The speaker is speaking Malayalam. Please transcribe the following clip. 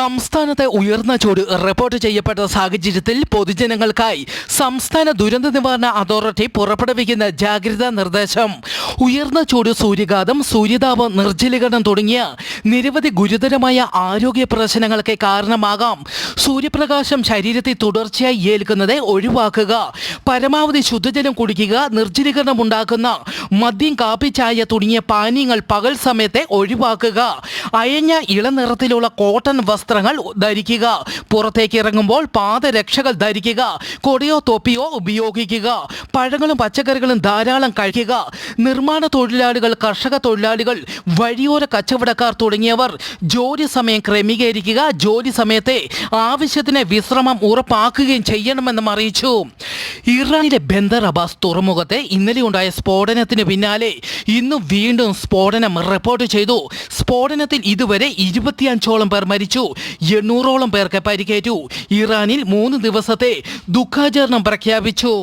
സംസ്ഥാനത്തെ ഉയർന്ന ചൂട് റിപ്പോർട്ട് ചെയ്യപ്പെട്ട സാഹചര്യത്തിൽ പൊതുജനങ്ങൾക്കായി സംസ്ഥാന ദുരന്ത നിവാരണ അതോറിറ്റി പുറപ്പെടുവിക്കുന്ന ജാഗ്രതാ നിർദ്ദേശം. ഉയർന്ന ചൂട്, സൂര്യഘാതം, സൂര്യതാപം, നിർജ്ജലീകരണം തുടങ്ങിയ നിരവധി ഗുരുതരമായ ആരോഗ്യ പ്രശ്നങ്ങൾക്ക് കാരണമാകാം. സൂര്യപ്രകാശം ശരീരത്തിൽ തുടർച്ചയായി ഏൽക്കുന്നത് ഒഴിവാക്കുക. പരമാവധി ശുദ്ധജലം കുടിക്കുക. നിർജ്ജലീകരണം ഉണ്ടാക്കുന്ന മദ്യം, കാപ്പി, ചായ തുടങ്ങിയ പാനീയങ്ങൾ പകൽ സമയത്തെ ഒഴിവാക്കുക. അയഞ്ഞ ഇളനിറത്തിലുള്ള കോട്ടൺ വസ്ത്രങ്ങൾ ധരിക്കുക. പുറത്തേക്ക് ഇറങ്ങുമ്പോൾ പാദരക്ഷകൾ ധരിക്കുക. കൊടയോ തൊപ്പിയോ ഉപയോഗിക്കുക. പഴങ്ങളും പച്ചക്കറികളും ധാരാളം കഴിക്കുക. നിർമ്മാണ തൊഴിലാളികൾ, കർഷക തൊഴിലാളികൾ, വഴിയോര കച്ചവടക്കാർ തുടങ്ങിയവർ ജോലി സമയം ക്രമീകരിക്കുക. ജോലി സമയത്തെ ആവശ്യത്തിന് വിശ്രമം ഉറപ്പാക്കുകയും ചെയ്യണമെന്നും അറിയിച്ചു. ഇറാനിലെ ബന്ദർ അബ്ബാസ് തുറമുഖത്തെ ഇന്നലെ ഉണ്ടായ സ്ഫോടനത്തിന് പിന്നാലെ ഇന്ന് വീണ്ടും സ്ഫോടനം റിപ്പോർട്ട് ചെയ്തു. സ്ഫോടനത്തിൽ ഇതുവരെ 25ഓളം പേർ മരിച്ചു, 800ഓളം പേർക്ക് പരിക്കേറ്റു. ഇറാനിൽ 3 ദിവസത്തെ ദുഃഖാചരണം പ്രഖ്യാപിച്ചു.